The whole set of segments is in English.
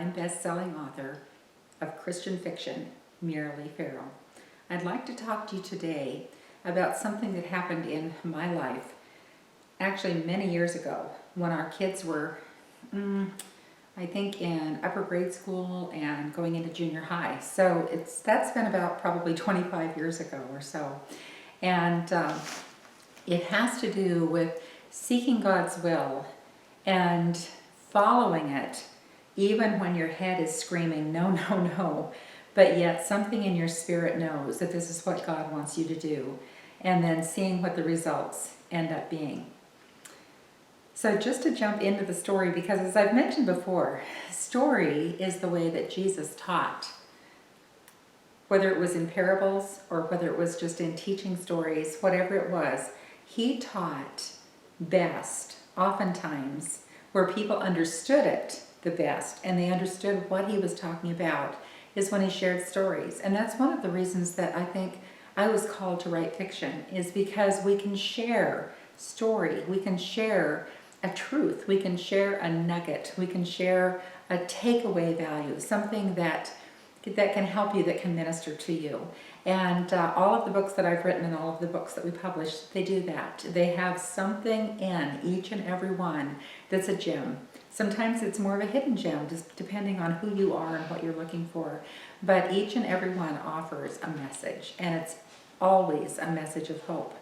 multi-time best-selling author of Christian fiction, Miralee Ferrell. I'd like to talk to you today about something that happened in my life actually many years ago when our kids were, I think, in upper grade school and going into junior high. So that's been about probably 25 years ago or so. And it has to do with seeking God's will and following it even when your head is screaming, no, no, no, but yet something in your spirit knows that this is what God wants you to do, and then seeing what the results end up being. So just to jump into the story, because as I've mentioned before, story is the way that Jesus taught. Whether it was in parables or whether it was just in teaching stories, whatever it was, he taught best, oftentimes, where people understood it the best and they understood what he was talking about is when he shared stories. And that's one of the reasons that I think I was called to write fiction, is because we can share story, we can share a truth, we can share a nugget, we can share a takeaway value, something that can help you, that can minister to you. And all of the books that I've written and all of the books that we publish, they do that. They have something in each and every one that's a gem. Sometimes it's more of a hidden gem, just depending on who you are and what you're looking for. But each and every one offers a message, and it's always a message of hope.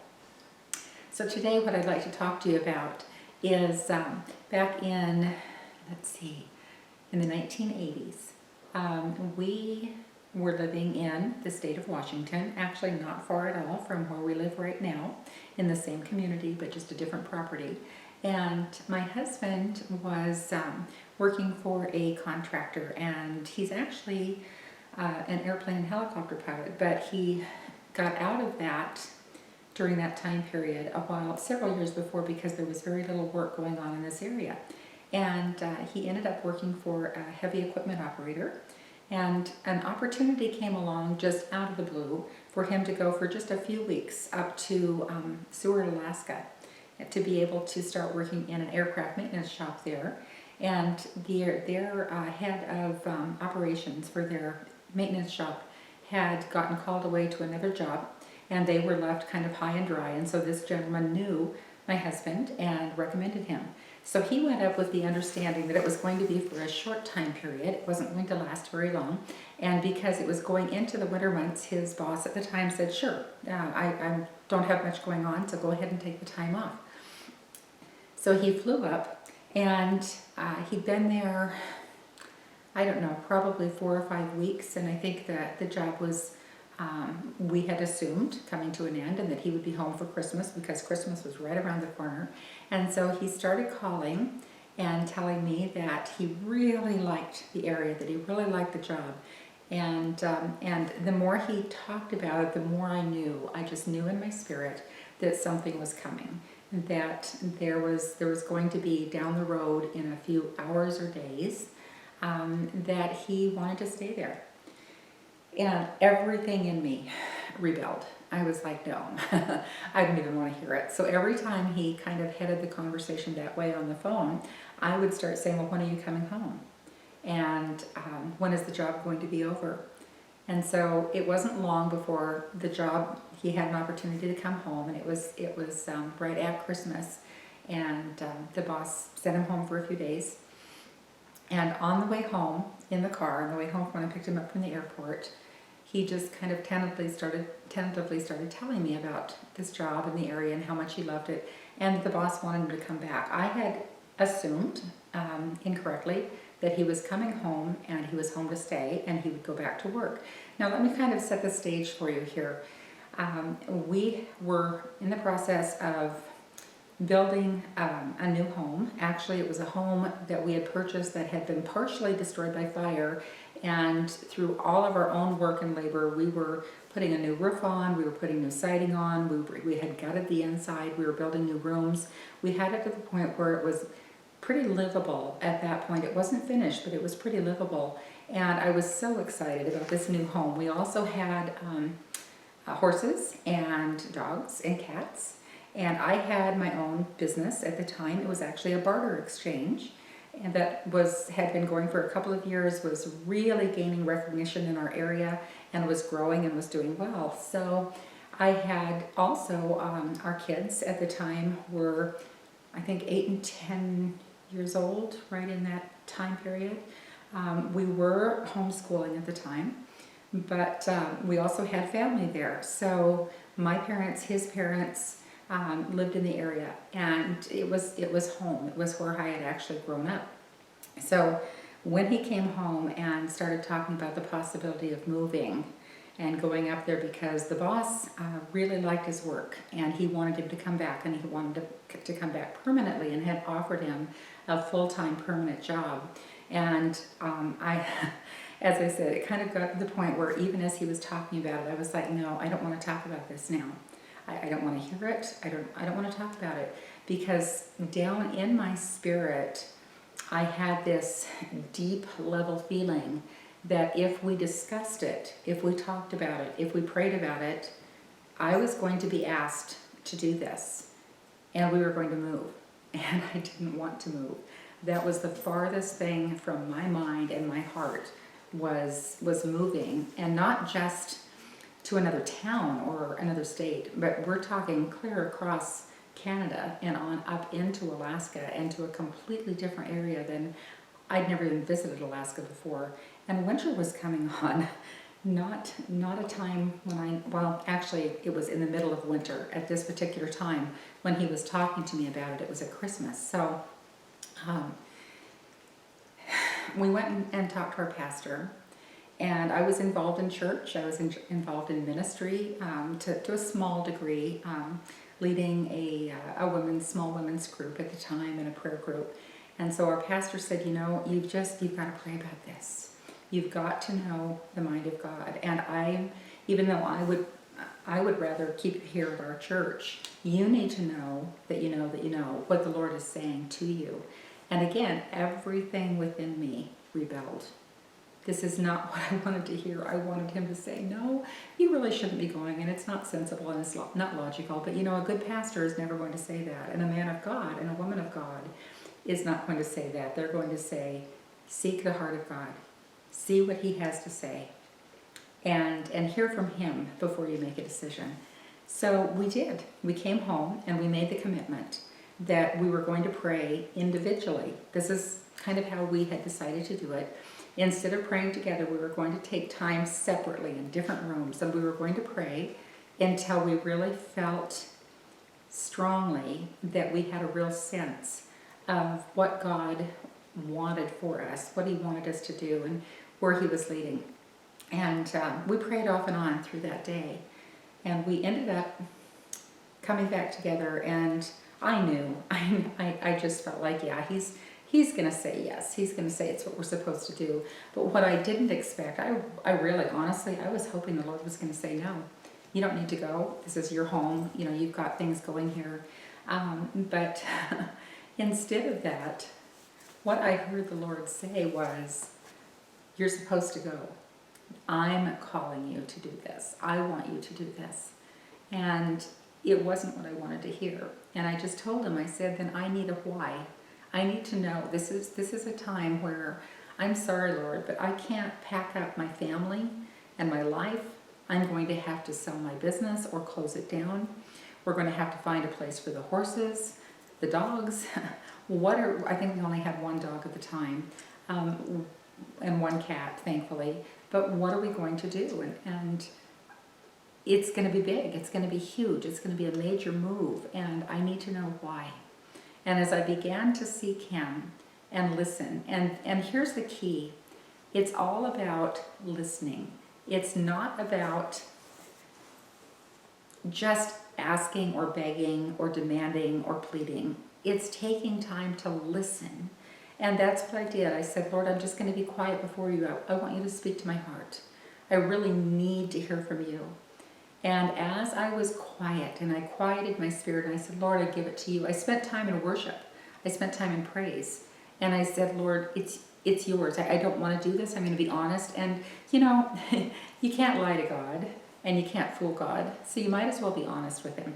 So today what I'd like to talk to you about is back in, in the 1980s. We were living in the state of Washington, actually not far at all from where we live right now, in the same community, but just a different property. And my husband was working for a contractor, and he's actually an airplane and helicopter pilot, but he got out of that during that time period several years before, because there was very little work going on in this area. And he ended up working for a heavy equipment operator, and an opportunity came along just out of the blue for him to go for just a few weeks up to Seward, Alaska, to be able to start working in an aircraft maintenance shop there. And their head of operations for their maintenance shop had gotten called away to another job, and they were left kind of high and dry. And so this gentleman knew my husband and recommended him. So he went up with the understanding that it was going to be for a short time period. It wasn't going to last very long. And because it was going into the winter months, his boss at the time said, sure, I don't have much going on, so go ahead and take the time off. So he flew up, and he'd been there, I don't know, probably 4 or 5 weeks. And I think that the job was, we had assumed, coming to an end, and that he would be home for Christmas, because Christmas was right around the corner. And so he started calling and telling me that he really liked the area, that he really liked the job. And the more he talked about it, the more I just knew in my spirit that something was coming, that there was going to be down the road in a few hours or days, that he wanted to stay there. And everything in me rebelled. I was like, no, I didn't even want to hear it. So every time he kind of headed the conversation that way on the phone, I would start saying, well, when are you coming home? And when is the job going to be over? And so it wasn't long before the job, he had an opportunity to come home, and it was right at Christmas. And the boss sent him home for a few days. And on the way home, in the car, on the way home when I picked him up from the airport, he just kind of tentatively started telling me about this job and the area and how much he loved it, and the boss wanted him to come back. I had assumed incorrectly that he was coming home and he was home to stay and he would go back to work. Now let me kind of set the stage for you here. We were in the process of building a new home. Actually, it was a home that we had purchased that had been partially destroyed by fire, and through all of our own work and labor, we were putting a new roof on, we were putting new siding on, we had gutted the inside, we were building new rooms. We had it to the point where it was pretty livable at that point. It wasn't finished, but it was pretty livable, and I was so excited about this new home. We also had horses and dogs and cats, and I had my own business at the time. It was actually a barter exchange, and that had been going for a couple of years, was really gaining recognition in our area and was growing and was doing well. So I had also, our kids at the time were, I think, 8 and 10 years old, right in that time period. We were homeschooling at the time, but we also had family there. So my parents, his parents, lived in the area, and it was home. It was where I had actually grown up. So when he came home and started talking about the possibility of moving and going up there, because the boss really liked his work and he wanted him to come back, and he wanted to come back permanently, and had offered him a full-time permanent job. And as I said, it kind of got to the point where even as he was talking about it, I was like, no, I don't want to talk about this now. I don't want to hear it. I don't want to talk about it, because down in my spirit, I had this deep level feeling that if we discussed it, if we talked about it, if we prayed about it, I was going to be asked to do this, and we were going to move, and I didn't want to move. That was the farthest thing from my mind and my heart, was moving, and not just to another town or another state, but we're talking clear across Canada and on up into Alaska, and to a completely different area than I'd never even visited Alaska before. And winter was coming on, not a time when well, actually it was in the middle of winter at this particular time when he was talking to me about it. It was at Christmas. So we went and talked to our pastor, and I was involved in church. I was involved in ministry to a small degree, leading a small women's group at the time, and a prayer group. And so our pastor said, you've got to pray about this. You've got to know the mind of God. And even though I would rather keep it here at our church, you need to know that you know what the Lord is saying to you. And again, everything within me rebelled. This is not what I wanted to hear. I wanted him to say, no, you really shouldn't be going, and it's not sensible, and it's not logical. But a good pastor is never going to say that. And a man of God and a woman of God is not going to say that. They're going to say, seek the heart of God. See what he has to say. And hear from him before you make a decision. So we did. We came home and we made the commitment that we were going to pray individually. This is kind of how we had decided to do it. Instead of praying together, we were going to take time separately in different rooms, and we were going to pray until we really felt strongly that we had a real sense of what God wanted for us, what he wanted us to do, and where he was leading. And we prayed off and on through that day. And we ended up coming back together, and I knew, I just felt like, yeah, he's going to say yes. He's going to say it's what we're supposed to do. But what I didn't expect, I really, honestly, I was hoping the Lord was going to say, no, you don't need to go. This is your home. You've got things going here. But instead of that, what I heard the Lord say was, you're supposed to go. I'm calling you to do this. I want you to do this. And it wasn't what I wanted to hear. And I just told him, I said, then I need a why. I need to know, this is a time where, I'm sorry, Lord, but I can't pack up my family and my life. I'm going to have to sell my business or close it down. We're going to have to find a place for the horses, the dogs. I think we only had one dog at the time, and one cat, thankfully. But what are we going to do? And it's going to be big. It's going to be huge. It's going to be a major move, and I need to know why. And as I began to seek him and listen, and here's the key, it's all about listening. It's not about just asking or begging or demanding or pleading. It's taking time to listen. And that's what I did. I said, Lord, I'm just going to be quiet before you. I want you to speak to my heart. I really need to hear from you. And as I was quiet and I quieted my spirit, and I said, Lord, I give it to you. I spent time in worship. I spent time in praise. And I said, Lord, it's yours. I don't want to do this. I'm going to be honest. And, you can't lie to God and you can't fool God. So you might as well be honest with him.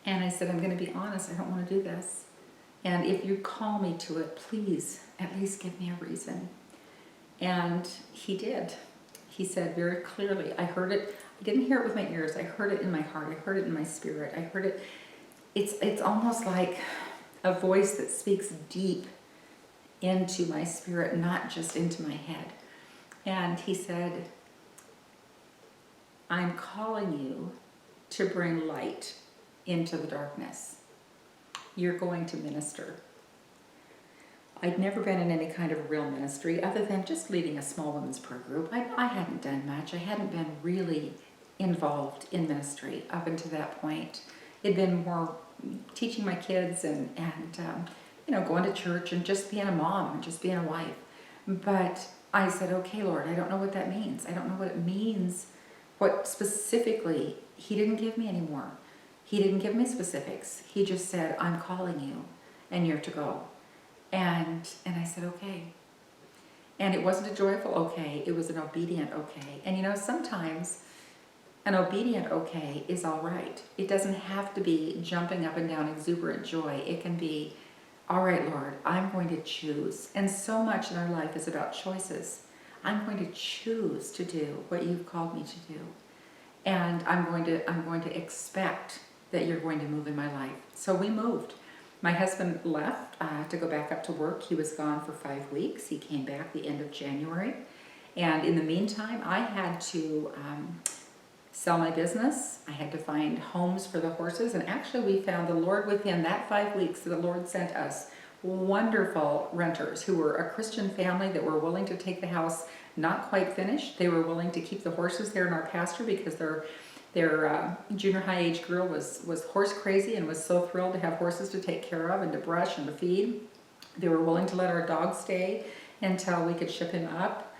And I said, I'm going to be honest. I don't want to do this. And if you call me to it, please at least give me a reason. And he did. He said very clearly, I heard it. I didn't hear it with my ears. I heard it in my heart. I heard it in my spirit. I heard it. It's almost like a voice that speaks deep into my spirit, not just into my head. And he said, I'm calling you to bring light into the darkness. You're going to minister. I'd never been in any kind of real ministry other than just leading a small women's prayer group. I hadn't done much. I hadn't been really involved in ministry up until that point. It'd been more teaching my kids and going to church and just being a mom and just being a wife. But I said, okay, Lord, I don't know what that means. I don't know what it means. What specifically, he didn't give me any more. He didn't give me specifics. He just said, I'm calling you and you're to go. And I said, okay. And it wasn't a joyful okay, it was an obedient okay. And sometimes an obedient okay is all right. It doesn't have to be jumping up and down exuberant joy. It can be, all right, Lord, I'm going to choose. And so much in our life is about choices. I'm going to choose to do what you've called me to do. And I'm going to expect that you're going to move in my life. So we moved. My husband left to go back up to work. He was gone for 5 weeks. He came back the end of January. And in the meantime, I had to sell my business. I had to find homes for the horses. And actually, we found the Lord within that 5 weeks. The Lord sent us wonderful renters who were a Christian family that were willing to take the house not quite finished. They were willing to keep the horses there in our pasture because their junior high age girl was horse crazy and was so thrilled to have horses to take care of and to brush and to feed. They were willing to let our dog stay until we could ship him up.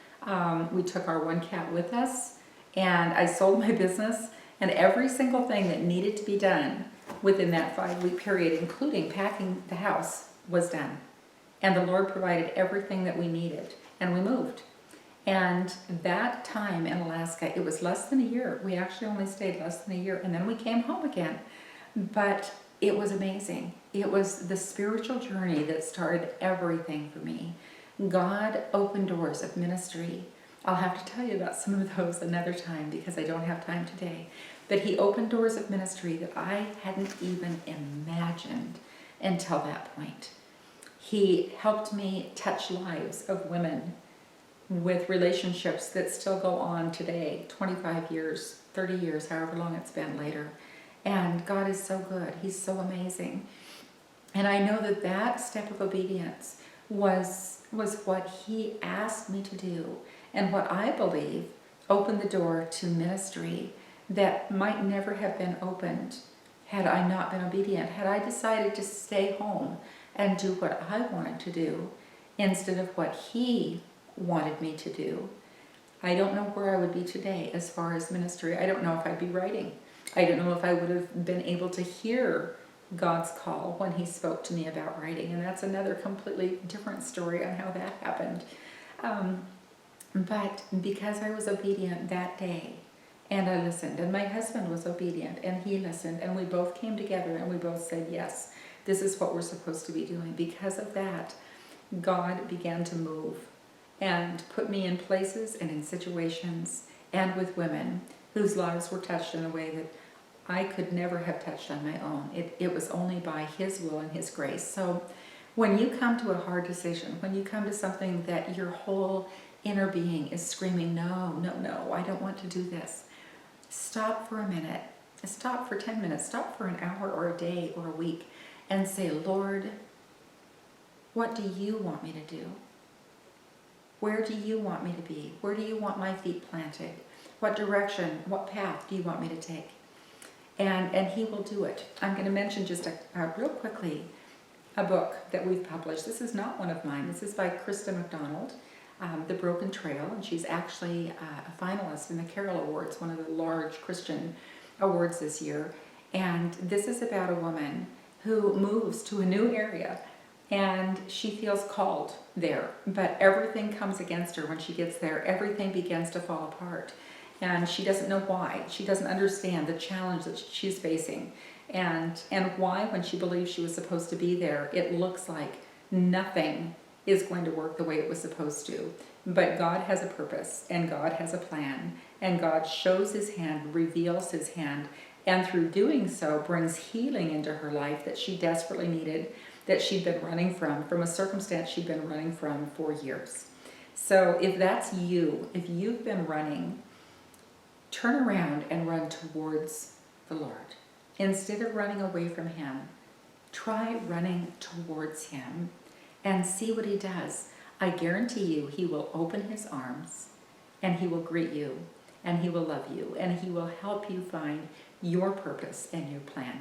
We took our one cat with us, and I sold my business, and every single thing that needed to be done within that 5-week period, including packing the house, was done. And the Lord provided everything that we needed, and we moved. And that time in Alaska, it was less than a year. We actually only stayed less than a year, and then we came home again. But it was amazing. It was the spiritual journey that started everything for me. God opened doors of ministry. I'll have to tell you about some of those another time because I don't have time today. But he opened doors of ministry that I hadn't even imagined until that point. He helped me touch lives of women with relationships that still go on today, 25 years, 30 years, however long it's been later. And God is so good. He's so amazing. And I know that that step of obedience was what he asked me to do, and what I believe opened the door to ministry that might never have been opened had I not been obedient, had I decided to stay home and do what I wanted to do instead of what he wanted me to do. I don't know where I would be today as far as ministry. I don't know if I'd be writing. I don't know if I would have been able to hear God's call when he spoke to me about writing. And that's another completely different story on how that happened. But because I was obedient that day, and I listened, and my husband was obedient, and he listened, and we both came together and we both said, yes, this is what we're supposed to be doing. Because of that, God began to move and put me in places and in situations and with women whose lives were touched in a way that I could never have touched on my own. It was only by his will and his grace. So when you come to a hard decision, when you come to something that your whole inner being is screaming, no, no, no, I don't want to do this, stop for a minute, stop for 10 minutes, stop for an hour or a day or a week and say, Lord, what do you want me to do? Where do you want me to be? Where do you want my feet planted? What direction, what path do you want me to take? And he will do it. I'm going to mention just real quickly a book that we've published. This is not one of mine. This is by Krista McDonald, The Broken Trail, and she's actually a finalist in the Carroll Awards, one of the large Christian awards this year. And this is about a woman who moves to a new area, and she feels called there, but everything comes against her when she gets there. Everything begins to fall apart, and she doesn't know why. She doesn't understand the challenge that she's facing. and why, when she believes she was supposed to be there, it looks like nothing is going to work the way it was supposed to. But God has a purpose, and God has a plan, and God shows his hand, reveals his hand, and through doing so brings healing into her life that she desperately needed, that she'd been running from a circumstance she'd been running from for years. So if that's you, if you've been running, turn around and run towards the Lord. Instead of running away from him, try running towards him and see what he does. I guarantee you he will open his arms and he will greet you and he will love you and he will help you find your purpose and your plan.